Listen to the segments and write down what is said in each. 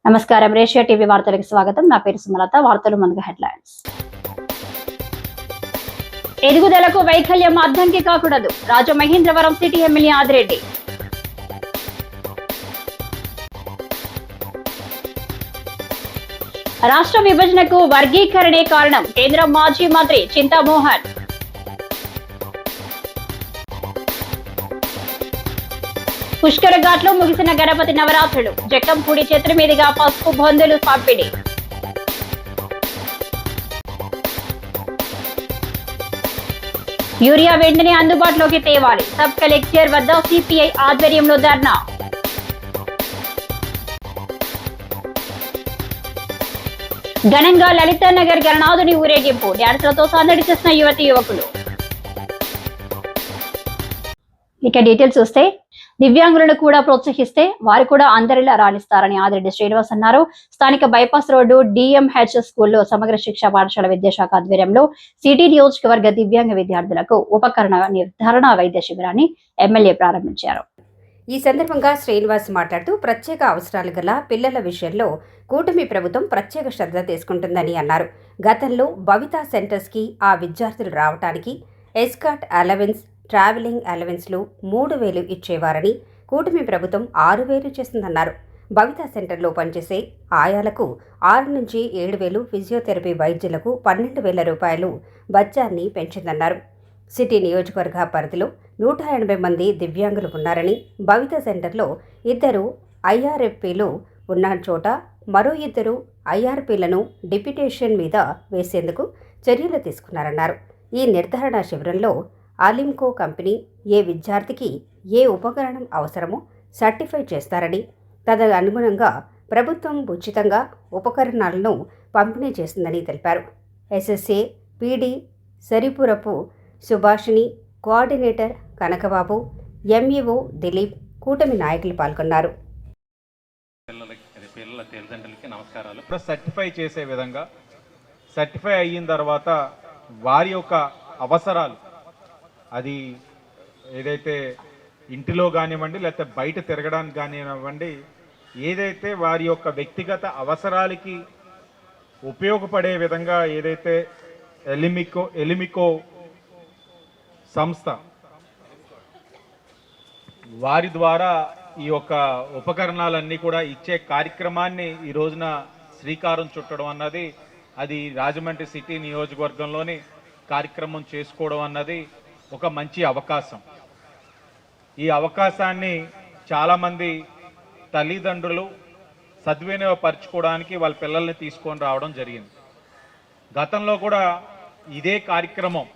నమస్కారం. రేషియా టీవీ వార్తలకు స్వాగతం. నా పేరు సుమలత. వార్తలు ముందుగా హెడ్లైన్స్. ఎదుగుదలకు వైకల్యం అడ్డంకి కాకూడదు. Rajamahendravaram city MLA Adireddy. రాష్ట్ర విభజనకు వర్గీకరణే కారణం. కేంద్ర మాజీ మంత్రి చింతామోహన్. పుష్కర ఘాట్లో ముగిసిన గణపతి నవరాత్రులు. జక్కంపూడి చేతుల మీదుగా పసుపు బొందులు పంపిణీ. యూరియా వెంటనే అందుబాటులోకి తేవాలి. సబ్ కలెక్టర్ వద్ద సిపిఐ ఆధ్వర్యంలో ధర్నా. ఘనంగా లలితానగర్ గణనాథుని ఊరేగింపు. డ్యాన్సులతో సందడి చేసిన యువతి యువకులు. ఇక డీటెయిల్స్ చూస్తే, దివ్యాంగులను కూడా ప్రోత్సహిస్తే వారు కూడా అందరిలా రాణిస్తారని ఆదిరెడ్డి శ్రీనివాస్ అన్నారు. స్థానిక బైపాస్ రోడ్డు డిఎంహెచ్ స్కూల్లో సమగ్ర శిక్ష పాఠశాల విద్యాశాఖ ఆధ్వర్యంలో సిటీ నియోజకవర్గ దివ్యాంగ విద్యార్థులకు ఉపకరణ నిర్ధారణ వైద్య శిబిరాన్ని ఎమ్మెల్యే ప్రారంభించారు. ఈ సందర్భంగా శ్రీనివాస్ మాట్లాడుతూ ప్రత్యేక అవసరాలు గల పిల్లల విషయంలో కూటమి ప్రభుత్వం ప్రత్యేక శ్రద్ధ తీసుకుంటుందని అన్నారు. గతంలో భవితా సెంటర్స్కి ఆ విద్యార్థులు రావడానికి ఎస్కాట్ అలవెన్స్, ట్రావెలింగ్ అలవెన్స్లు 3,000 ఇచ్చేవారని కూటమి ప్రభుత్వం 6,000 చేసిందన్నారు. భవితా సెంటర్లో పనిచేసే ఆయాలకు 6 నుంచి 7,000, ఫిజియోథెరపీ వైద్యులకు 12,000 రూపాయలు బత్యాన్ని పెంచిందన్నారు. సిటీ నియోజకవర్గ పరిధిలో 180 మంది దివ్యాంగులు ఉన్నారని, భవితా సెంటర్లో 2 ఐఆర్ఎఫ్పీలు ఉన్న చోట మరో 2 ఐఆర్పీలను డిప్యుటేషన్ మీద వేసేందుకు చర్యలు తీసుకున్నారన్నారు. ఈ నిర్ధారణ శిబిరంలో అలింకో కంపెనీ ఏ విద్యార్థికి ఏ ఉపకరణం అవసరమో సర్టిఫై చేస్తారని, తదనుగుణంగా ప్రభుత్వం ఉచితంగా ఉపకరణాలను పంపిణీ చేస్తుందని తెలిపారు. SSA PD Saripurapu Subhashini, coordinator Kanakababu, MEO Dilip, కూటమి నాయకులు పాల్గొన్నారు. పిల్లల తల్లిదండ్రులకి నమస్కారాలు. సర్టిఫై చేసే విధంగా, సర్టిఫై అయిన తర్వాత వారి యొక్క అవసరాలు, అది ఏదైతే ఇంటిలో కానివ్వండి లేకపోతే బయట తిరగడానికి కానివ్వండి, ఏదైతే వారి యొక్క వ్యక్తిగత అవసరాలకి ఉపయోగపడే విధంగా ఏదైతే ఎలిమికో సంస్థ వారి ద్వారా ఈ యొక్క ఉపకరణాలన్నీ కూడా ఇచ్చే కార్యక్రమాన్ని ఈ రోజున శ్రీకారం చుట్టడం అన్నది, అది రాజమండ్రి సిటీ నియోజకవర్గంలోని కార్యక్రమం చేసుకోవడం అన్నది ఒక మంచి అవకాశం. ఈ అవకాశాన్ని చాలామంది తల్లిదండ్రులు సద్వినియోగపరచుకోవడానికి వాళ్ళ పిల్లల్ని తీసుకొని రావడం జరిగింది. గతంలో కూడా ఇదే కార్యక్రమం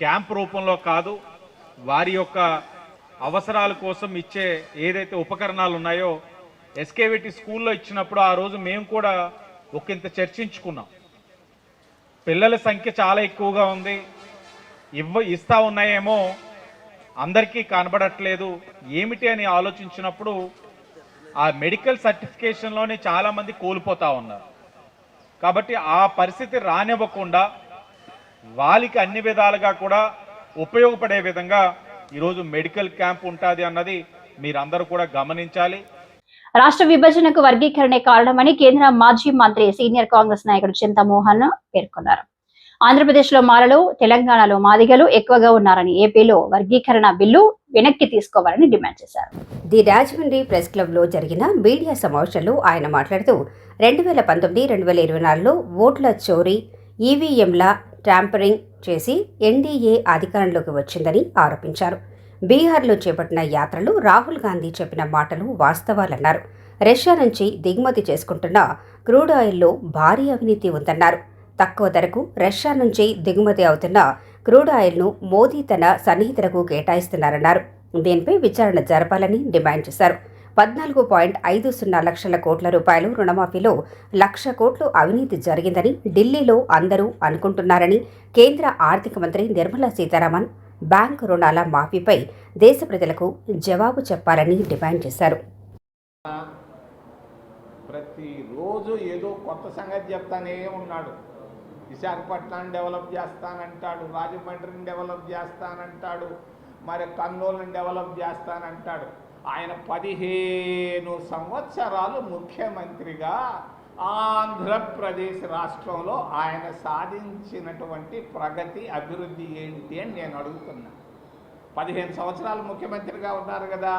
క్యాంప్ రూపంలో కాదు, వారి యొక్క అవసరాల కోసం ఇచ్చే ఏదైతే ఉపకరణాలు ఉన్నాయో ఎస్కేవిటి స్కూల్లో ఇచ్చినప్పుడు ఆ రోజు మేము కూడా ఒకంత చర్చించుకున్నాం. పిల్లల సంఖ్య చాలా ఎక్కువగా ఉంది, ఇస్తా ఉన్నాయేమో అందరికీ కనబడట్లేదు ఏమిటి అని ఆలోచించినప్పుడు ఆ మెడికల్ సర్టిఫికేషన్లోనే చాలామంది కోల్పోతూ ఉన్నారు. కాబట్టి ఆ పరిస్థితి రానివ్వకుండా వాళ్ళకి అన్ని విధాలుగా కూడా ఉపయోగపడే విధంగా ఈరోజు మెడికల్ క్యాంప్ ఉంటుంది అన్నది మీరందరూ కూడా గమనించాలి. రాష్ట్ర విభజనకు వర్గీకరణే కారణమని కేంద్ర మాజీ మంత్రి సీనియర్ కాంగ్రెస్ నాయకుడు చింతామోహన్ పేర్కొన్నారు. ఆంధ్రప్రదేశ్లో మాలలు, తెలంగాణలో మాదిగలు ఎక్కువగా ఉన్నారని, ఏపీలో వర్గీకరణ బిల్లు వెనక్కి తీసుకోవాలని డిమాండ్ చేశారు. ది రాజమండ్రి ప్రెస్ క్లబ్లో జరిగిన మీడియా సమావేశంలో ఆయన మాట్లాడుతూ 2019-2024లో ఓట్ల చోరీ, ఈవీఎంల ట్యాంపరింగ్ చేసి ఎన్డీఏ అధికారంలోకి వచ్చిందని ఆరోపించారు. బీహార్లో చేపట్టిన యాత్రలో రాహుల్ గాంధీ చెప్పిన మాటలు వాస్తవాలన్నారు. రష్యా నుంచి దిగుమతి చేసుకుంటున్న క్రూడ్ ఆయిల్లో భారీ అవినీతి ఉందన్నారు. తక్కువ ధరకు రష్యా నుంచి దిగుమతి అవుతున్న క్రూడ్ ఆయిల్ను మోదీ తన సన్నిహితులకు కేటాయిస్తున్నారన్నారు. దీనిపై విచారణ జరపాలని డిమాండ్ చేశారు. 14.50 లక్షల కోట్ల రూపాయలు రుణమాఫీలో 1,00,000 కోట్లు అవినీతి జరిగిందని ఢిల్లీలో అందరూ అనుకుంటున్నారని, కేంద్ర ఆర్థిక మంత్రి నిర్మలా సీతారామన్ బ్యాంకు రుణాల మాఫీపై దేశ ప్రజలకు జవాబు చెప్పాలని డిమాండ్ చేశారు. ప్రతిరోజు ఏదో కొత్త సంగతి చెప్తానే ఉన్నాడు. విశాఖపట్నాన్ని డెవలప్ చేస్తానంటాడు, రాజమండ్రిని డెవలప్ చేస్తానంటాడు, మరి కర్నూలుని డెవలప్ చేస్తానంటాడు. ఆయన 15 సంవత్సరాలు ముఖ్యమంత్రిగా ఆంధ్రప్రదేశ్ రాష్ట్రంలో ఆయన సాధించినటువంటి ప్రగతి అభివృద్ధి ఏంటి అని నేను అడుగుతున్నా. 15 సంవత్సరాలు ముఖ్యమంత్రిగా ఉన్నారు కదా,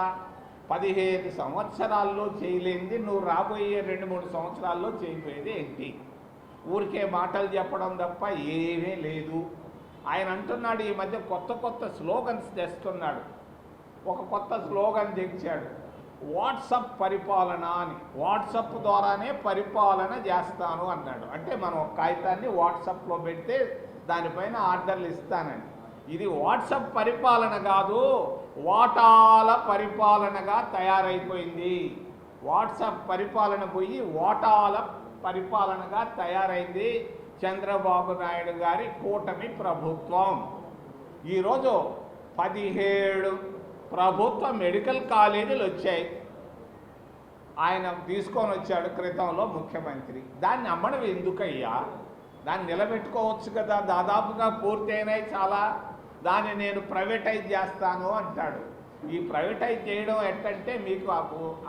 15 సంవత్సరాల్లో చేయలేనిది నువ్వు రాబోయే 2-3 సంవత్సరాల్లో చేయబోయేది ఏంటి? ఊరికే మాటలు చెప్పడం తప్ప ఏమీ లేదు. ఆయన అంటున్నాడు ఈ మధ్య కొత్త స్లోగన్స్ తెస్తున్నాడు. ఒక కొత్త స్లోగన్ తెచ్చాడు, వాట్సప్ పరిపాలన అని. వాట్సప్ ద్వారానే పరిపాలన చేస్తాను అన్నాడు. అంటే మనం ఒక కాగితాన్ని వాట్సాప్లో పెడితే దానిపైన ఆర్డర్లు ఇస్తానని. ఇది వాట్సప్ పరిపాలన కాదు, వాటాల పరిపాలనగా తయారైపోయింది. వాట్సప్ పరిపాలన పోయి వాటాల పరిపాలనగా తయారైంది చంద్రబాబు నాయుడు గారి కూటమి ప్రభుత్వం. ఈరోజు 17 ప్రభుత్వ మెడికల్ కాలేజీలు వచ్చాయి. ఆయన తీసుకొని వచ్చాడు క్రితంలో ముఖ్యమంత్రి. దాన్ని అమ్మడం ఎందుకయ్యా? దాన్ని నిలబెట్టుకోవచ్చు కదా, దాదాపుగా పూర్తి అయినాయి చాలా. దాన్ని నేను ప్రైవేటైజ్ చేస్తాను అంటాడు. ఈ ప్రైవేటైజ్ చేయడం ఎట్టంటే మీకు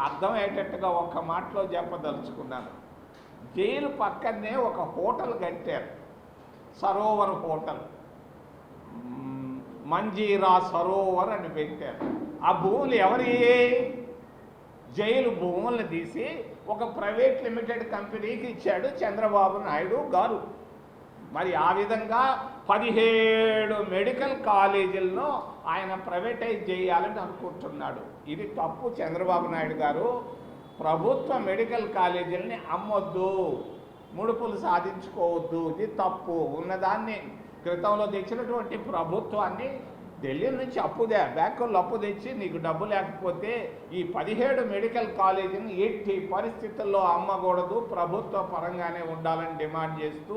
అర్థమయ్యేటట్టుగా ఒక్క మాటలో చెప్పదలుచుకున్నాను. జైలు పక్కనే ఒక హోటల్ కట్టారు, సరోవర్ హోటల్, మంజీరా సరోవర్ అని పెట్టారు. ఆ భూములు ఎవరి? జైలు భూములను తీసి ఒక ప్రైవేట్ లిమిటెడ్ కంపెనీకి ఇచ్చాడు చంద్రబాబు నాయుడు గారు. మరి ఆ విధంగా 17 మెడికల్ కాలేజీలను ఆయన ప్రైవేటైజ్ చేయాలని అనుకుంటున్నాడు. ఇది తప్పు. చంద్రబాబు నాయుడు గారు ప్రభుత్వ మెడికల్ కాలేజీలని అమ్మొద్దు, ముడుపులు సాధించుకోవద్దు, ఇది తప్పు. ఉన్నదాన్ని క్రితంలో తెచ్చినటువంటి ప్రభుత్వాన్ని ఢిల్లీ నుంచి బ్యాంకుల్లో అప్పు తెచ్చి నీకు డబ్బు లేకపోతే ఈ 17 మెడికల్ కాలేజీని ఎట్టి పరిస్థితుల్లో అమ్మకూడదు, ప్రభుత్వ పరంగానే ఉండాలని డిమాండ్ చేస్తూ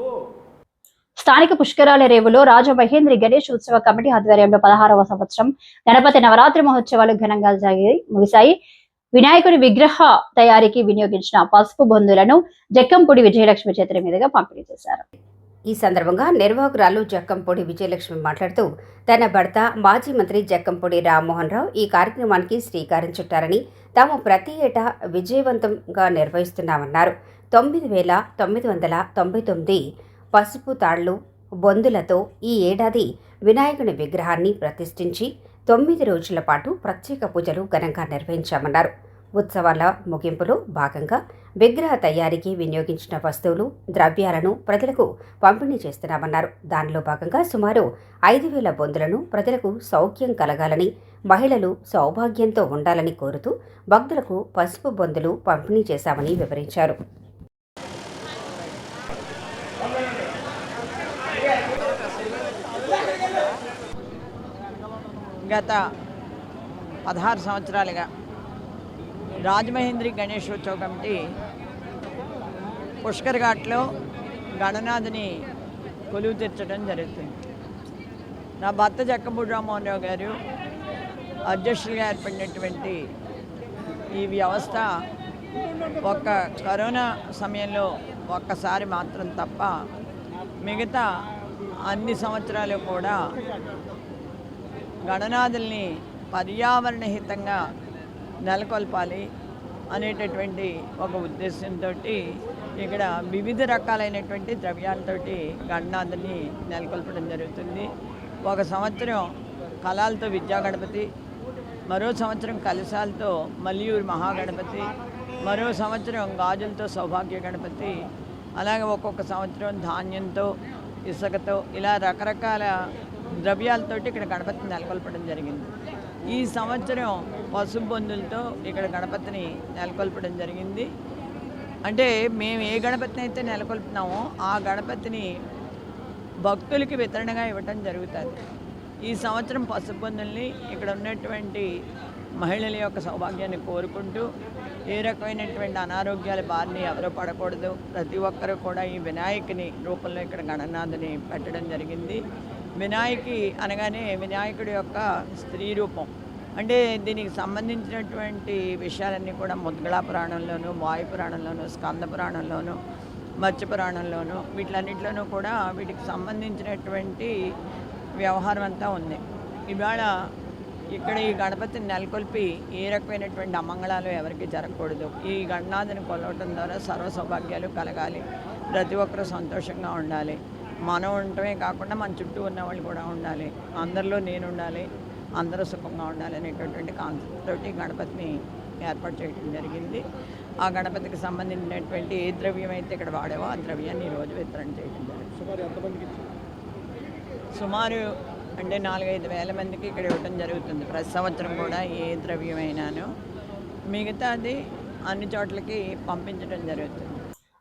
స్థానిక పుష్కరాల రేవులో రాజమహేంద్రి గణేష్ ఉత్సవ కమిటీ ఆధ్వర్యంలో 16వ సంవత్సరం గణపతి నవరాత్రి మహోత్సవాలు ఘనంగా ముగిశాయి. వినాయకుడి విగ్రహ తయారీకి వినియోగించిన పసుపు బొందులను జక్కంపూడి విజయలక్ష్మి చేతుల మీదుగా పంపిణీ చేశారు. ఈ సందర్భంగా నిర్వాహకురాలు జక్కంపూడి విజయలక్ష్మి మాట్లాడుతూ తన భర్త మాజీ మంత్రి జక్కంపూడి రామ్మోహన్ రావు ఈ కార్యక్రమానికి శ్రీకారం చుట్టారని, తాము ప్రతి ఏటా విజయవంతంగా నిర్వహిస్తున్నామన్నారు. 9,999 పసుపు తాళ్లు బొందులతో ఈ ఏడాది వినాయకుని విగ్రహాన్ని ప్రతిష్ఠించి 9 రోజుల పాటు ప్రత్యేక పూజలు ఘనంగా నిర్వహించామన్నారు. ఉత్సవాల ముగింపులో భాగంగా విగ్రహ తయారీకి వినియోగించిన వస్తువులు, ద్రవ్యాలను ప్రజలకు పంపిణీ చేస్తున్నామన్నారు. దానిలో భాగంగా సుమారు 5,000 బొందులను ప్రజలకు సౌఖ్యం కలగాలని, మహిళలు సౌభాగ్యంతో ఉండాలని కోరుతూ భక్తులకు పసుపు బొందులు పంపిణీ చేశామని వివరించారు. గత 16 సంవత్సరాలుగా రాజమహేంద్రి గణేశోత్సవ కమిటీ పుష్కర్ ఘాట్లో గణనాథుని కొలువు తీర్చడం జరుగుతుంది. నా భర్త జక్కంపూడి రామ్మోహన్ రావు గారు అధ్యక్షులుగా ఏర్పడినటువంటి ఈ వ్యవస్థ ఒక్క కరోనా సమయంలో ఒక్కసారి మాత్రం తప్ప మిగతా అన్ని సంవత్సరాలు కూడా గణనాథుల్ని పర్యావరణహితంగా నెలకొల్పాలి అనేటటువంటి ఒక ఉద్దేశంతో ఇక్కడ వివిధ రకాలైనటువంటి ద్రవ్యాలతోటి గణనాథుల్ని నెలకొల్పడం జరుగుతుంది. ఒక సంవత్సరం కళాలతో విద్యా గణపతి, మరో సంవత్సరం కలశాలతో మల్లియూరు మహాగణపతి, మరో సంవత్సరం గాజులతో సౌభాగ్య గణపతి, అలాగే ఒక్కొక్క సంవత్సరం ధాన్యంతో, ఇసుకతో, ఇలా రకరకాల ద్రవ్యాలతోటి ఇక్కడ గణపతిని నెలకొల్పడం జరిగింది. ఈ సంవత్సరం పసుపు బొందులతో ఇక్కడ గణపతిని నెలకొల్పడం జరిగింది. అంటే మేము ఏ గణపతిని అయితే నెలకొల్పుతున్నామో ఆ గణపతిని భక్తులకి వితరణగా ఇవ్వటం జరుగుతుంది. ఈ సంవత్సరం పసుపు బొందుల్ని ఇక్కడ ఉన్నటువంటి మహిళల యొక్క సౌభాగ్యాన్ని కోరుకుంటూ ఏ రకమైనటువంటి అనారోగ్యాల బారిన ఎవరో పడకూడదు, ప్రతి ఒక్కరూ కూడా ఈ వినాయకుని రూపంలో ఇక్కడ గణనాథుని పెట్టడం జరిగింది. వినాయకి అనగానే వినాయకుడి యొక్క స్త్రీ రూపం. అంటే దీనికి సంబంధించినటువంటి విషయాలన్నీ కూడా ముద్గళ పురాణంలోను, వాయు పురాణంలోను, స్కంద పురాణంలోను, మత్స్య పురాణంలోను, వీటిలన్నింటిలోనూ కూడా వీటికి సంబంధించినటువంటి వ్యవహారం అంతా ఉంది. ఇవాళ ఇక్కడ ఈ గణపతిని నెలకొల్పి ఏ రకమైనటువంటి అమంగళాలు ఎవరికి జరగకూడదు. ఈ గణనాథుని కొలవటం ద్వారా సర్వ సౌభాగ్యాలు కలగాలి, ప్రతి ఒక్కరూ సంతోషంగా ఉండాలి, మనం ఉండటమే కాకుండా మన చుట్టూ ఉన్న వాళ్ళు కూడా ఉండాలి, అందరిలో నేను ఉండాలి, అందరూ సుఖంగా ఉండాలి అనేటటువంటి కాన్సెప్ట్ తోటి గణపతిని ఏర్పాటు చేయడం జరిగింది. ఆ గణపతికి సంబంధించినటువంటి ఏ ద్రవ్యం అయితే ఇక్కడ వాడావో ఆ ద్రవ్యాన్ని ఈరోజు వితరణ చేయడం జరిగింది. సుమారు అంటే 4-5 వేల మందికి ఇక్కడ ఇవ్వడం జరుగుతుంది ప్రతి సంవత్సరం కూడా. ఏ ద్రవ్యమైనాను మిగతాది అన్ని చోట్లకి పంపించడం జరుగుతుంది.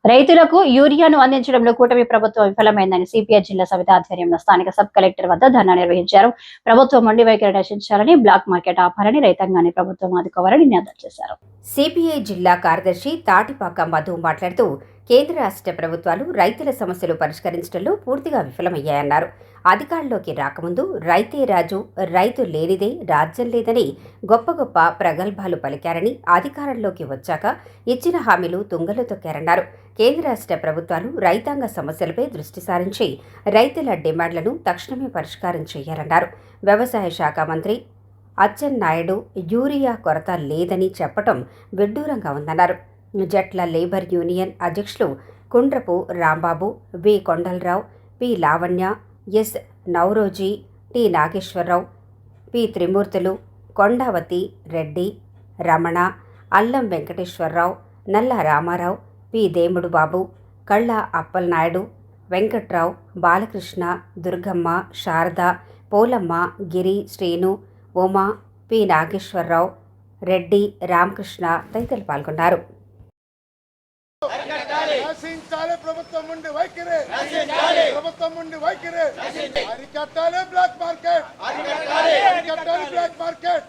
రైతులకు యూరియాను అందించడంలో కూటమి ప్రభుత్వం విఫలమైందని సిపిఐ జిల్లా సమితి ఆధ్వర్యంలో స్థానిక సబ్ కలెక్టర్ వద్ద ధర్నా నిర్వహించారు. ప్రభుత్వం మొండి వైఖరి రక్షించాలని, బ్లాక్ మార్కెట్ ఆపాలని, రైతాంగాన్ని ప్రభుత్వం ఆదుకోవాలని నినాదాలు చేశారు. సిపిఐ జిల్లా కార్యదర్శి తాటిపాక మధు మాట్లాడుతూ కేంద్ర రాష్ట్ర ప్రభుత్వాలు రైతుల సమస్యలు పరిష్కరించడంలో పూర్తిగా విఫలమయ్యాయన్నారు. అధికారంలోకి రాకముందు రైతే రాజు, రైతు లేనిదే రాజ్యం లేదని గొప్ప గొప్ప ప్రగల్భాలు పలికారని, అధికారంలోకి వచ్చాక ఇచ్చిన హామీలు తుంగలో తొక్కారన్నారు. కేంద్ర రాష్ట్ర ప్రభుత్వాలు రైతాంగ సమస్యలపై దృష్టి సారించి రైతుల డిమాండ్లను తక్షణమే పరిష్కారం చేయాలన్నారు. వ్యవసాయ శాఖ మంత్రి అచ్చెన్నాయుడు యూరియా కొరత లేదని చెప్పటం విడ్డూరంగా ఉందన్నారు. జట్ల లేబర్ యూనియన్ అధ్యక్షులు Kundrapu Rambabu, V Kondalarao, P Lavanya, S Naoroji, T Nageswararao, P Trimurthulu, Kondavathi Reddy, Ramana, Allam Venkateswararao, Nalla Ramarao, P Demudu Babu, Kalla Appalanaidu, Venkatrao, Balakrishna, Durgamma, Sarada, Polamma, Giri, Srinu, Uma, P Nageswararao, Reddy, Ramakrishna తదితరులు పాల్గొన్నారు. ప్రభుత్వం నుండి వైఖరి, ప్రభుత్వం నుండి వైఖరి, అరికట్టాలి బ్లాక్ మార్కెట్, అరికట్టాలి బ్లాక్ మార్కెట్,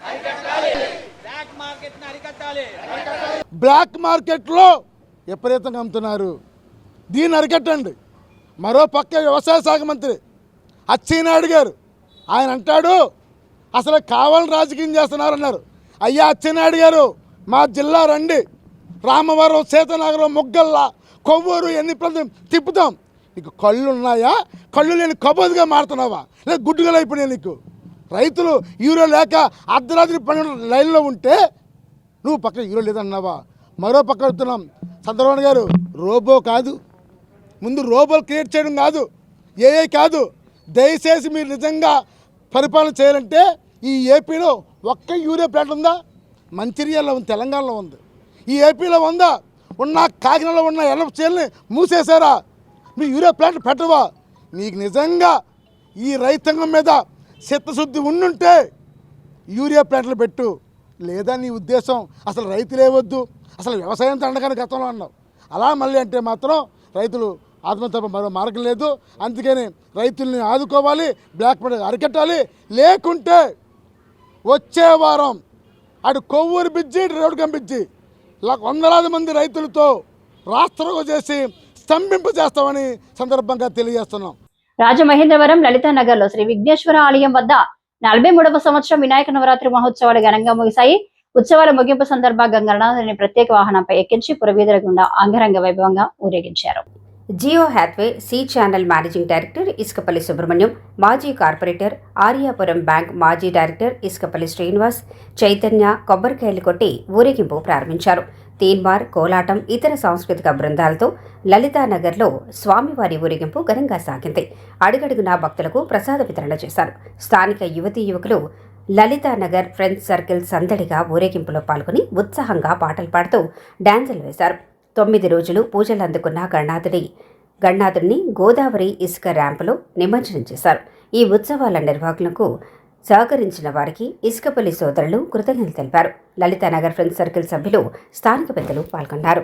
బ్లాక్ మార్కెట్ లో విపరీతంగా అమ్ముతున్నారు. దీన్ని అరికట్టండి. మరో పక్క వ్యవసాయ శాఖ మంత్రి అచ్చెన్నాయుడు గారు ఆయన అంటాడు అసలు కావాలని రాజకీయం చేస్తున్నారన్నారు. అయ్యా అచ్చెన్నాయుడు గారు, మా జిల్లా రండి, రామవరం, సీతనగరం, ముగ్గల్లా, కొవ్వూరు ఎన్ని ప్రాంతం తిప్పుతాం. నీకు కళ్ళు ఉన్నాయా? కళ్ళు లేని కబోదుగా మారుతున్నావా? లేదా గుడ్డుగా అయిపోయినాయి నీకు? రైతులు యూరియా లేక అర్ధరాత్రి 12 లైన్లో ఉంటే నువ్వు పక్కన యూరియా లేదన్నావా? మరో పక్క వెళ్తున్నాం. చంద్రబాబు గారు రోబో కాదు, ముందు రోబోలు క్రియేట్ చేయడం కాదు, ఏఏ కాదు. దయచేసి మీరు నిజంగా పరిపాలన చేయాలంటే ఈ ఏపీలో ఒక్క యూరియా ప్లాంట్ ఉందా? మంచిర్యాలలో ఉంది, తెలంగాణలో ఉంది. ఈ ఏపీలో ఉందా? ఉన్న కాకినాడలో ఉన్న ఎల్ఎఫ్సీఎల్ని మూసేశారా? మీ యూరియా ప్లాంట్ పెట్టవా? నీకు నిజంగా ఈ రైతాంగం మీద చిత్తశుద్ధి ఉండుంటే యూరియా ప్లాంట్లు పెట్టు. లేదా నీ ఉద్దేశం అసలు రైతులే వద్దు, అసలు వ్యవసాయం తండగానే గతంలో అన్నావు. అలా మళ్ళీ అంటే మాత్రం రైతులు ఆత్మహత్య తప్ప మరో మార్గం లేదు. అందుకని రైతుల్ని ఆదుకోవాలి, బ్లాక్ మార్కెట్ అరికట్టాలి. లేకుంటే వచ్చే వారం అటు కొవ్వూరు బిజ్జి, రోడ్డు కంపించి వందలాది మంది రైతులతో రాష్ట్రంలో చేసి స్తంభింప చేస్తామని సందర్భంగా తెలియజేస్తున్నాం. రాజమహేంద్రవరం లలితానగర్ లో శ్రీ విఘ్నేశ్వర ఆలయం వద్ద 43వ సంవత్సరం వినాయక నవరాత్రి మహోత్సవాలు ఘనంగా ముగిశాయి. ఉత్సవాల ముగింపు సందర్భంగా గణనాథుని ప్రత్యేక వాహనంపై ఎక్కించి పురవీధుల గుండా అంగరంగ వైభవంగా ఊరేగించారు. Jio Hathway C channel managing director Isukapalli Subrahmanyam, మాజీ కార్పొరేటర్ ఆర్యాపురం బ్యాంక్ మాజీ డైరెక్టర్ ఇసుకపల్లి శ్రీనివాస్, చైతన్య కొబ్బరికాయలు కొట్టి ఊరేగింపు ప్రారంభించారు. తీన్మార్, కోలాటం, ఇతర సాంస్కృతిక బృందాలతో లలితానగర్లో స్వామివారి ఊరేగింపు ఘనంగా సాగింది. అడుగడుగునా భక్తులకు ప్రసాద వితరణ చేశారు. స్థానిక యువతీ యువకులు లలితానగర్ ఫ్రెండ్స్ సర్కిల్ సందడిగా ఊరేగింపులో పాల్గొని ఉత్సాహంగా పాటలు పాడుతూ డాన్సులు వేశారు. 9 రోజులు పూజలు అందుకున్న గణనాథుడిని గోదావరి ఇసుక ర్యాంపులో నిమజ్జనం చేశారు. ఈ ఉత్సవాల నిర్వహణకు సహకరించిన వారికి ఇసుకపల్లి సోదరులు కృతజ్ఞతలు తెలిపారు. లలితానగర్ ఫ్రెండ్స్ సర్కిల్ సభ్యులు, స్థానిక పెద్దలు పాల్గొన్నారు.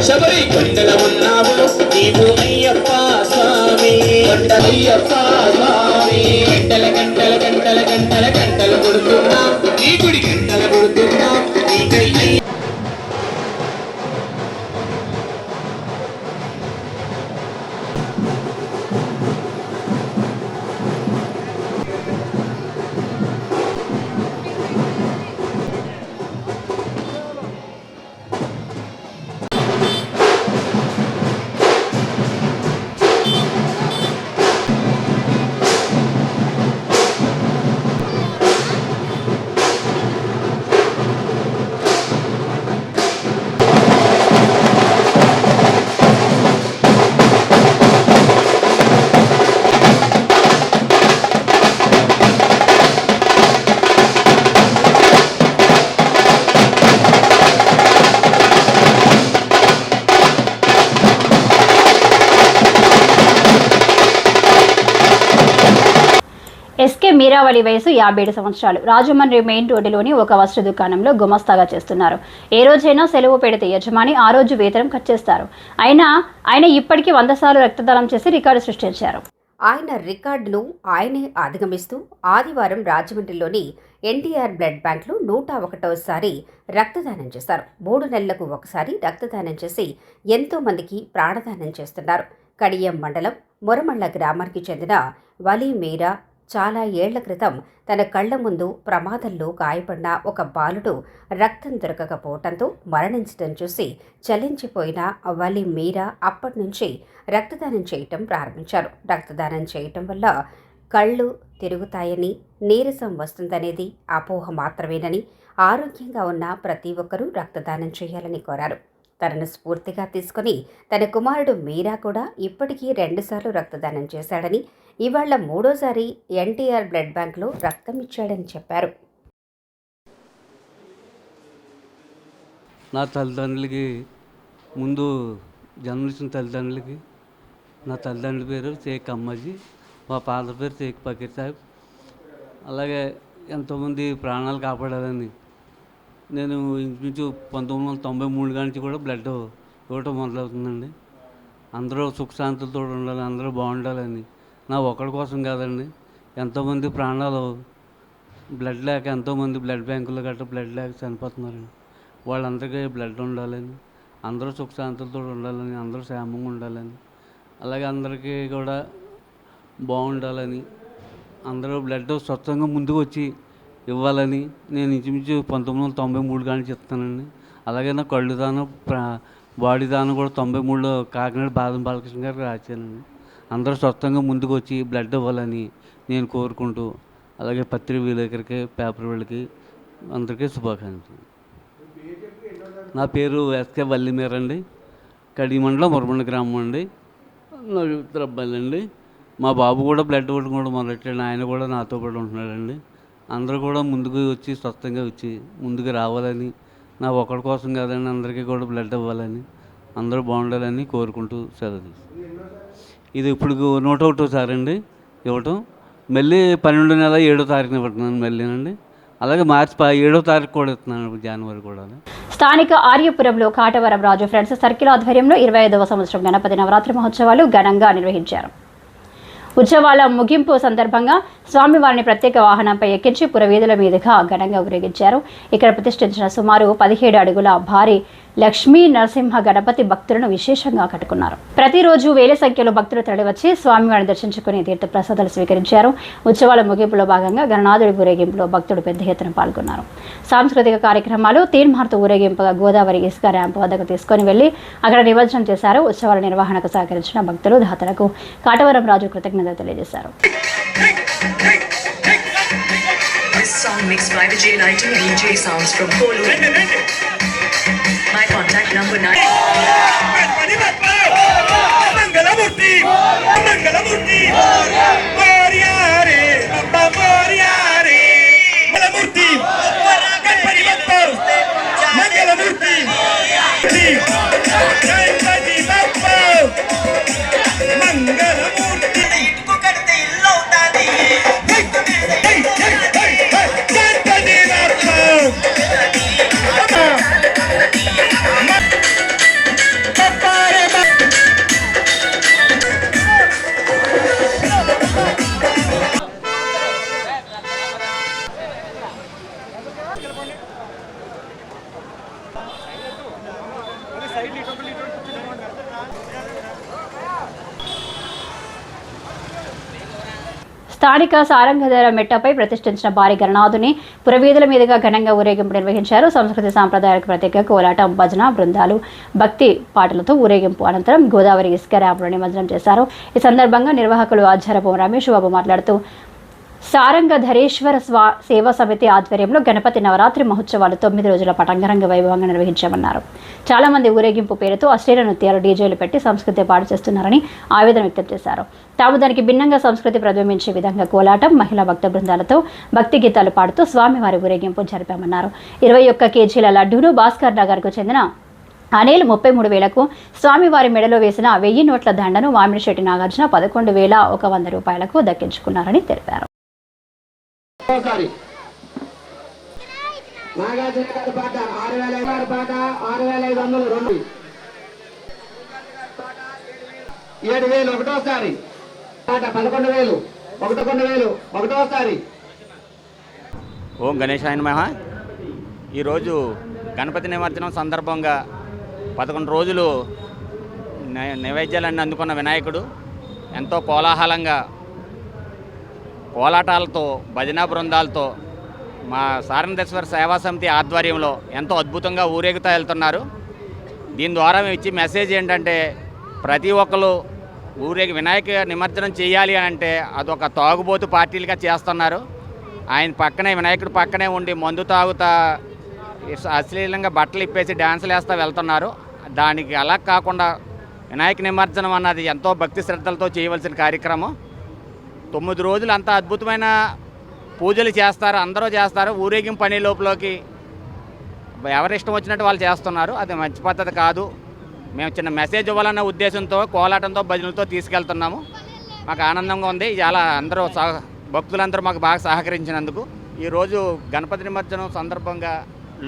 శబరి కొండల ఉన్నావు నీవు అయ్యప్ప స్వామి, కొండలయ్యప్ప స్వామి, గంటల గంటల గంటల గంటల గంటలు కొడుతున్నా నీ గుడి గంటలు కొడుతున్నా నీకై ఎస్కే మీరావళి వయసు 57 సంవత్సరాలు. రాజమండ్రి మెయిన్ రోడ్డులోని ఒక వస్త్ర దుకాణంలో గుమస్తాగా చేస్తున్నారు. ఏ రోజైనా సెలవు పెడితే యజమాని ఆ రోజు వేతనం కట్ చేస్తారు. ఆయన ఇప్పటికీ 100 సార్లు రక్తదానం చేసి రికార్డు సృష్టించారు. ఆయన రికార్డును ఆయనే అధిగమిస్తూ ఆదివారం రాజమండ్రిలోని ఎన్టీఆర్ బ్లడ్ బ్యాంక్లో 101వ రక్తదానం చేశారు. 3 నెలలకు ఒకసారి రక్తదానం చేసి ఎంతో మందికి ప్రాణదానం చేస్తున్నారు. కడియం మండలం మొరమళ్ళ గ్రామానికి చెందిన వలీ మీరా చాలా ఏళ్ల క్రితం తన కళ్ల ముందు ప్రమాదంలో గాయపడిన ఒక బాలుడు రక్తం దొరకకపోవడంతో మరణించడం చూసి చలించిపోయిన వలీ మీరా అప్పటి నుంచి రక్తదానం చేయటం ప్రారంభించారు. రక్తదానం చేయటం వల్ల కళ్ళు తిరుగుతాయని, నీరసం వస్తుందనేది అపోహ మాత్రమేనని, ఆరోగ్యంగా ఉన్న ప్రతి ఒక్కరూ రక్తదానం చేయాలని కోరారు. తనను స్ఫూర్తిగా తీసుకుని తన కుమారుడు మీరా కూడా ఇప్పటికీ 2 సార్లు రక్తదానం చేశాడని, ఇవాళ 3వసారి ఎన్టీఆర్ బ్లడ్ బ్యాంక్లో రక్తం ఇచ్చాడని చెప్పారు. నా తల్లిదండ్రులకి ముందు జన్మనిచ్చిన తల్లిదండ్రులకి నా తల్లిదండ్రుల పేరు షేక్ అమ్మాజీ, మా ఫాదర్ పేరు షేక్ ఫకీర్ సాహెబ్. అలాగే ఎంతోమంది ప్రాణాలు కాపాడాలని నేను ఇంచుమించు 1993 నుంచి కూడా బ్లడ్ ఇవ్వటం మొదలవుతుందండి. అందరూ సుఖశాంతులతో ఉండాలి, అందరూ బాగుండాలని. నా ఒక్కడి కోసం కాదండి, ఎంతోమంది ప్రాణాలు బ్లడ్ లేక ఎంతోమంది బ్లడ్ బ్యాంకుల్లో గట్రా బ్లడ్ లేక చనిపోతున్నారండి. వాళ్ళందరికీ బ్లడ్ ఉండాలని, అందరూ సుఖశాంతులతో ఉండాలని, అందరూ క్షేమంగా ఉండాలని, అలాగే అందరికీ కూడా బాగుండాలని, అందరూ బ్లడ్ స్వచ్ఛంగా ముందుకు వచ్చి ఇవ్వాలని నేను ఇంచుమించు 1993 కానీ చెప్తానండి. అలాగే నా కళ్ళు దానం, బాడీ దానం కూడా 93లో కాకినాడ బాదం బాలకృష్ణ గారికి రాశానండి. అందరూ స్వచ్ఛంగా ముందుకు వచ్చి బ్లడ్ ఇవ్వాలని నేను కోరుకుంటూ, అలాగే పత్రిక విలేకరికి, పేపర్ వాళ్ళకి అందరికీ శుభాకాంక్షలు. నా పేరు ఎస్కే వల్లిమీర అండి. కడి మండలం మురమండ గ్రామం అండి. నా ఇద్దరు అబ్బాయిలు అండి. మా బాబు కూడా బ్లడ్ ఇవ్వడం కూడా మొదలెట్టాడు. ఆయన కూడా నాతో పాటు ఉంటున్నాడండి. అందరూ కూడా ముందుకు వచ్చి స్వచ్ఛంగా వచ్చి ముందుకు రావాలని, నా ఒక్కడి కోసం కాదండి, అందరికీ కూడా బ్లడ్ ఇవ్వాలని, అందరూ బాగుండాలని కోరుకుంటూ సెలవు. ఇది ఇప్పుడు 101సారి అండి ఇవ్వటం. మళ్ళీ 12 నెల 7వ తారీఖున ఇవ్వట్న్నాను మళ్ళీనండి. అలాగే మార్చి 7వ తారీఖు కూడా ఇస్తున్నాను, జనవరి కూడా. స్థానిక ఆర్యపురంలో కాటవరం రాజు ఫ్రెండ్స్ సర్కిల్ ఆధ్వర్యంలో 25వ సంవత్సరం గణపతి నవరాత్రి మహోత్సవాలు ఘనంగా నిర్వహించారు. ఉత్సవాల ముగింపు సందర్భంగా స్వామివారిని ప్రత్యేక వాహనంపై ఎక్కించి పురవీధుల మీదుగా ఘనంగా ఊరేగించారు. ఇక్కడ ప్రతిష్ఠించిన సుమారు 17 అడుగుల భారీ లక్ష్మీ నరసింహ గణపతి భక్తులను విశేషంగా ఆకట్టుకున్నారు. ప్రతిరోజు వేల సంఖ్యలో భక్తులు తరలివచ్చి స్వామివారిని దర్శించుకుని తీర్థ ప్రసాదాలు స్వీకరించారు. ఉత్సవాల ముగింపులో భాగంగా గణనాథుడి ఊరేగింపులో భక్తులు పెద్ద ఎత్తున పాల్గొన్నారు. సాంస్కృతిక కార్యక్రమాలు తీన్మార్తు ఊరేగింపుగా గోదావరి ఇసుక ర్యాంపు వద్దకు తీసుకుని వెళ్లి అక్కడ నిమజ్జనం చేశారు. ఉత్సవాల నిర్వహణకు సహకరించిన భక్తులు, దాతలకు కాటవరం రాజు కృతజ్ఞతలు తెలియజేశారు. This song mixed by Vijay Lighting DJ Sounds from Kolu. My contact number 9. Mangalamurti, Mangalamurti, Moriare, Baba Moriare, Mangalamurti, Ganpati Bappa, Mangalamurti, Ganpati Bappa, Mangalamurti. స్థానిక సారంగధర మెట్టపై ప్రతిష్ఠించిన భారీ గణనాథుని పురవీధుల మీదుగా ఘనంగా ఊరేగింపు నిర్వహించారు. సంస్కృతి సాంప్రదాయాలకు ప్రత్యేక కోలాటం, భజన బృందాలు, భక్తి పాటలతో ఊరేగింపు అనంతరం గోదావరి ఇసుక ర్యాంపులో నిమజ్జనం చేశారు. ఈ సందర్భంగా నిర్వాహకులు ఆచారపు రమేష్ బాబు మాట్లాడుతూ సారంగధరేశ్వర సేవా సమితి ఆధ్వర్యంలో గణపతి నవరాత్రి మహోత్సవాలు 9 రోజుల పటంగరంగ వైభవంగా నిర్వహించామన్నారు. చాలా మంది ఊరేగింపు పేరుతో అశ్లీల నృత్యాలు, డీజేలు పెట్టి సంస్కృతి పాడు చేస్తున్నారని ఆవేదన వ్యక్తం చేశారు. తాము దానికి భిన్నంగా సంస్కృతి ప్రతిబింబించే విధంగా కోలాటం, మహిళా భక్త బృందాలతో భక్తి గీతాలు పాడుతూ స్వామివారి ఊరేగింపు జరిపామన్నారు. 21 కేజీల లడ్డూను భాస్కర్ నగర్కు చెందిన అనిల్ 33,000కు, స్వామివారి మెడలో వేసిన 1000 నోట్ల దండను మామిడిశెట్టి నాగార్జున 11,100 రూపాయలకు దక్కించుకున్నారని తెలిపారు. ఒకసారి నాగార్జున గారి పాట 6,500 పాట 6,500 రెండు 7,000 ఒకటోసారి పాట 11,000 11,000 ఒకటోసారి. ఓం గణేశాయ నమః. ఈరోజు గణపతి నిమజ్జనం సందర్భంగా 11 రోజులు నైవేద్యాలన్నీ అందుకున్న వినాయకుడు ఎంతో కోలాహలంగా కోలాటాలతో భజనా బృందాలతో మా సారణేశ్వర సేవా సమితి ఆధ్వర్యంలో ఎంతో అద్భుతంగా ఊరేగుతూ వెళ్తున్నారు. దీని ద్వారా మేము ఇచ్చే మెసేజ్ ఏంటంటే ప్రతి ఒక్కరు వినాయక నిమజ్జనం చేయాలి అని అంటే అదొక తాగుబోతు పార్టీలుగా చేస్తున్నారు. ఆయన పక్కనే వినాయకుడు పక్కనే ఉండి మందు తాగుతా అశ్లీలంగా బట్టలు ఇప్పేసి డ్యాన్సులు వేస్తూ వెళ్తున్నారు. దానికి అలా కాకుండా వినాయక నిమజ్జనం అన్నది ఎంతో భక్తి శ్రద్ధలతో చేయవలసిన కార్యక్రమం. 9 రోజులు అంత అద్భుతమైన పూజలు చేస్తారు, అందరూ చేస్తారు. ఊరేగింపు పని లోపలికి ఎవరిష్టం వచ్చినట్టు వాళ్ళు చేస్తున్నారు. అది మంచి పద్ధతి కాదు. మేము చిన్న మెసేజ్ ఇవ్వాలన్న ఉద్దేశంతో కోలాటంతో భజనలతో తీసుకెళ్తున్నాము. మాకు ఆనందంగా ఉంది. చాలా అందరూ భక్తులందరూ మాకు బాగా సహకరించినందుకు. ఈరోజు గణపతి నిమజ్జనం సందర్భంగా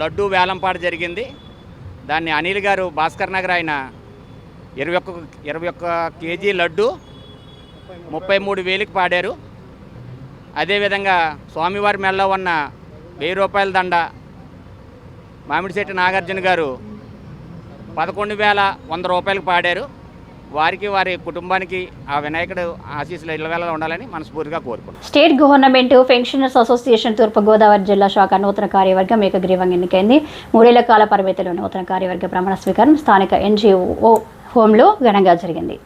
లడ్డూ వేలంపాట జరిగింది. దాన్ని అనిల్ గారు భాస్కర్ నగర్ ఆయన 21 కేజీ లడ్డు 33,000కి పాడారు. అదేవిధంగా స్వామివారి మెడలో ఉన్న 1000 రూపాయల దండ మామిడిశెట్టి నాగార్జున గారు 11,100 రూపాయలకు పాడారు. వారికి వారి కుటుంబానికి ఆ వినాయకుడు ఆశీస్సులు ఇళ్ళవేళలో ఉండాలని మనస్ఫూర్తిగా కోరుకుంటున్నాను. స్టేట్ గవర్నమెంట్ పెన్షనర్స్ అసోసియేషన్ తూర్పుగోదావరి జిల్లా శాఖ నూతన కార్యవర్గం ఏకగ్రీవంగా ఎన్నికైంది. 3 ఏళ్ల కాల పరిమితిలో నూతన కార్యవర్గ ప్రమాణ స్వీకారం స్థానిక ఎన్జిఓ హోంలో ఘనంగా జరిగింది.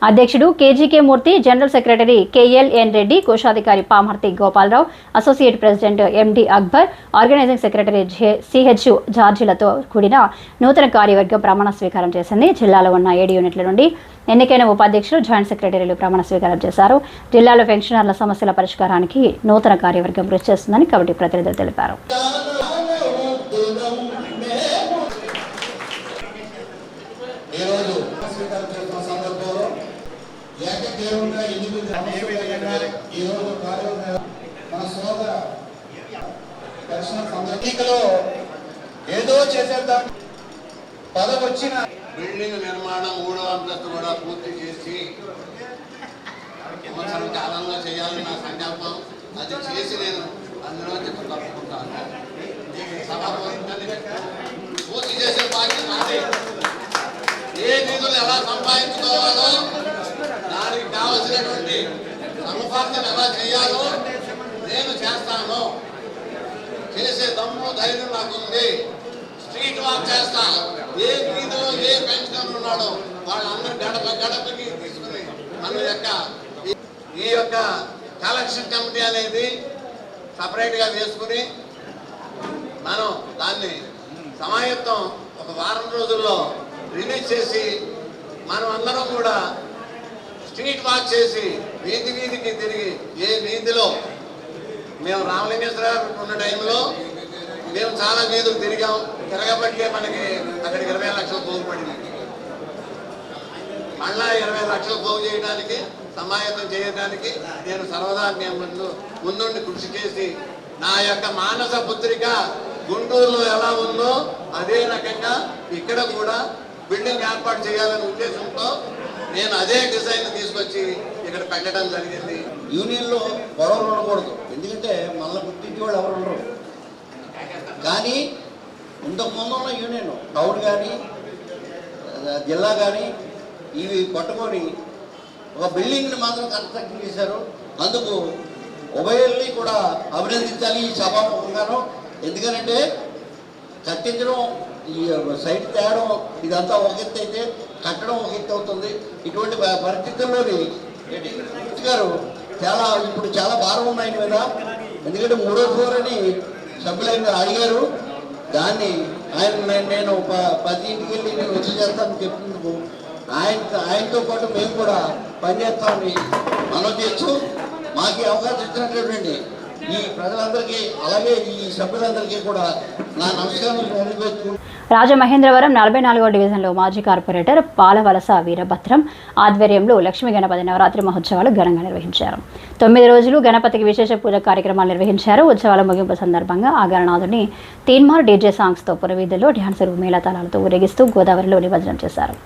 అధ్యక్షుడు KGK Murthy, general secretary KLN Reddy, కోశాధికారి Pamarthi Gopalarao, associate president MD Akbar, organising secretary CH జార్జిలతో కూడిన నూతన కార్యవర్గం ప్రమాణ స్వీకారం చేసింది. జిల్లాలో ఉన్న 7 యూనిట్ల నుండి ఎన్నికైన ఉపాధ్యక్షులు, జాయింట్ సెక్రటరీలు ప్రమాణ స్వీకారం చేశారు. జిల్లాలో పెన్షనర్ల సమస్యల పరిష్కారానికి నూతన కార్యవర్గం కృషి చేస్తుందని కమిటీ ప్రతినిధులు తెలిపారు. ఏదో చేసేద్దాం పదవచ్చిన బిల్డింగ్ నిర్మాణం 3వ అంతస్తు కూడా పూర్తి చేసి సంవత్సరం కాలంలో చేయాలని నా సంకల్పం. అది చేసి నేను అందులో తప్పుకుంటాను. పూర్తి చేసే బాధ్యత నాదే. ఏ నిధులు ఎలా సంపాదించుకోవాలో, దానికి కావలసినటువంటి సముపార్జన ఎలా చేయాలో నేను చేస్తాను. చేసే దమ్ము ధైర్యం నాకుంది. స్ట్రీట్ వాక్ చేస్తా. ఏ వీధిలో ఏ పెన్షనర్ ఉన్నాడో వాళ్ళందరూ గడపకి తీసుకుని ఈ యొక్క కలెక్షన్ కమిటీ అనేది సపరేట్గా వేసుకుని మనం దాన్ని సమాయత్తం ఒక వారం రోజుల్లో రిలీజ్ చేసి మనం అందరం కూడా స్ట్రీట్ వాక్ చేసి వీధికి తిరిగి ఏ వీధిలో మేము రామలింగేశ్వర ఉన్న టైంలో మేము చాలా వీధులు తిరగబట్టే మనకి అక్కడికి 20 లక్షలు పోగు పడింది. మళ్ళా 20 లక్షలు పోగు చేయడానికి, సమాయత్తం చేయడానికి నేను సర్వదా మేము ముందుండి కృషి చేసి నా యొక్క మానస పుత్రిక గుంటూరులో ఎలా ఉందో అదే రకంగా ఇక్కడ కూడా బిల్డింగ్ ఏర్పాటు చేయాలనే ఉద్దేశంతో నేను అదే డిజైన్ తీసుకొచ్చి ఇక్కడ పెట్టడం జరిగింది. యూనియన్లో గొడవలు ఉండకూడదు, ఎందుకంటే మళ్ళీ గుర్తించే వాళ్ళు ఎవరు ఉండరు. కానీ ఇంతకుముందు ఉన్న యూనియన్ టౌన్ కానీ జిల్లా కానీ ఇవి పట్టుకొని ఒక బిల్డింగ్ని మాత్రం కన్స్ట్రక్షన్ చేశారు. అందుకు ఉభయల్ని కూడా అభినందించాలి ఈ సభాముఖంగాను. ఎందుకనంటే కట్టించడం, ఈ సైట్ తేయడం ఇదంతా ఒక ఎత్తు అయితే కట్టడం ఒక ఎత్తు అవుతుంది. ఇటువంటి పరిస్థితుల్లోని గారు ఇప్పుడు చాలా భారం ఉన్నాయి మీద. ఎందుకంటే 3వ ఫ్లోర్ అని సభ్యులైన అడిగారు. దాన్ని నేను 10 ఇంటికి వెళ్ళి నేను వచ్చి చేస్తానని చెప్పినందుకు ఆయనతో పాటు మేము కూడా పనిచేస్తామని మనం చేస్తూ మాకు అవకాశం ఇచ్చినట్లేండి ఈ ప్రజలందరికీ అలాగే ఈ సభ్యులందరికీ కూడా నా నమస్కారం తెలియజేస్తూ రాజమహేంద్రవరం 44వ డివిజన్లో మాజీ కార్పొరేటర్ పాలవలస వీరభద్రం ఆధ్వర్యంలో లక్ష్మీ గణపతి నవరాత్రి మహోత్సవాలు ఘనంగా నిర్వహించారు. 9 రోజులు గణపతికి విశేష పూజ కార్యక్రమాలు నిర్వహించారు. ఉత్సవాల ముగింపు సందర్భంగా ఆ గణనాథుని తీన్మార్ డీజే సాంగ్స్తో పురవీధుల్లో డ్యాన్సర్లు మేళతాళాలతో ఊరేగిస్తూ గోదావరిలో నిమజ్జనం చేశారు.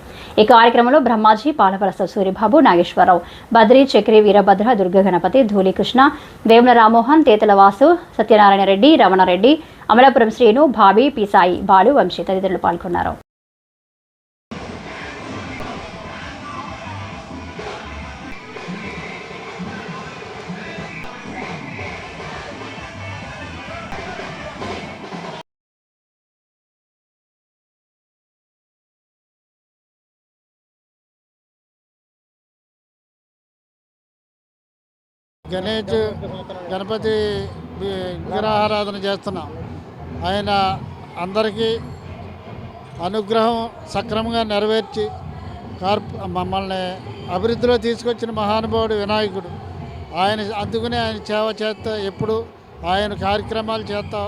ఈ కార్యక్రమంలో బ్రహ్మాజీ, పాలవలస సూరిబాబు, నాగేశ్వరరావు, బద్రీ, చక్రి, వీరభద్ర, దుర్గ గణపతి, ధూళికృష్ణ, వేముల రామ్మోహన్, తేతల వాసు, సత్యనారాయణ రెడ్డి, రమణారెడ్డి, అమలాపురం శ్రీను, భాబీ, పిసాయి, బాలు, వంశీ తదితరులు పాల్గొన్నారు. గణపతి విగ్రహారాధన చేస్తున్నాం. ఆయన అందరికీ అనుగ్రహం సక్రమంగా నెరవేర్చి మమ్మల్ని అభివృద్ధిలో తీసుకొచ్చిన మహానుభావుడు వినాయకుడు. అందుకనే ఆయన సేవ చేస్తా, ఎప్పుడు ఆయన కార్యక్రమాలు చేస్తా,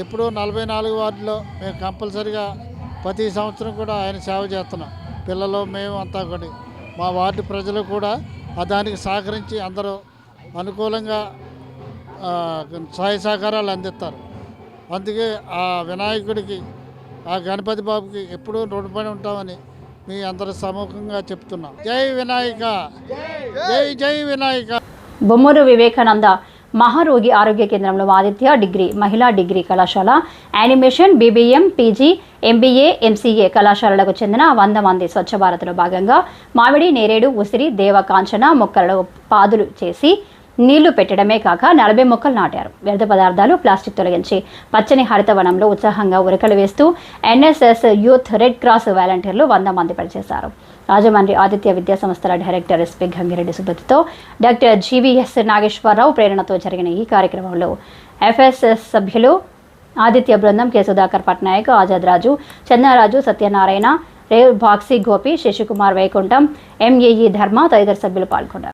ఎప్పుడూ 44 వార్డులో మేము కంపల్సరిగా ప్రతి సంవత్సరం కూడా ఆయన సేవ చేస్తున్నాం. పిల్లలు మేము అంతా కూడా మా వార్డు ప్రజలు కూడా దానికి సహకరించి అందరూ అనుకూలంగా సహాయ సహకారాలు అందిస్తారు. అందుకే ఆ వినాయకుడికి, ఆ గణపతి బాబుకి ఎప్పుడూ రుణపడి ఉంటామని మీ అందరూ సముఖంగా చెప్తున్నాం. జై వినాయక, జై జై వినాయక. బొమ్మూరు వివేకానంద మహారోగి ఆరోగ్య కేంద్రంలో ఆదిత్య డిగ్రీ, మహిళా డిగ్రీ కళాశాల, animation, BBM, PG, MBA, MCA కళాశాలలకు చెందిన 100 మంది స్వచ్ఛ భారత్లో భాగంగా మామిడి, నేరేడు, ఉసిరి, దేవ, కాంచన మొక్కలలో పాదులు చేసి నీళ్లు పెట్టడమే కాక 40 మొక్కలు నాటారు. వ్యర్థ పదార్థాలు, ప్లాస్టిక్ తొలగించి పచ్చని హరితవనంలో ఉత్సాహంగా ఉరకలు వేస్తూ ఎన్ఎస్ఎస్ యూత్, రెడ్ క్రాస్ వాలంటీర్లు 100 మంది పనిచేశారు. రాజమండ్రి ఆదిత్య విద్యా సంస్థల డైరెక్టర్ ఎస్పీ గంగిరెడ్డి సుబ్బతితో డాక్టర్ జీవీఎస్ నాగేశ్వరరావు ప్రేరణతో జరిగిన ఈ కార్యక్రమంలో ఎఫ్ఎస్ఎస్ సభ్యులు ఆదిత్య బృందం, కె సుధాకర్ పట్నాయక్, ఆజాద్ రాజు, చందనరాజు, సత్యనారాయణ, రేవ్ బాక్సీ గోపి, శశికుమార్ వైకుంఠం, ఎంఏఈ ధర్మ తదితర సభ్యులు పాల్గొన్నారు.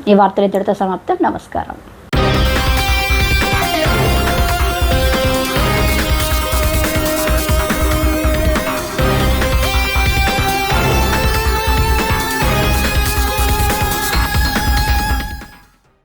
ఈ వార్తలు ఇంతటితో సమాప్తం. నమస్కారం.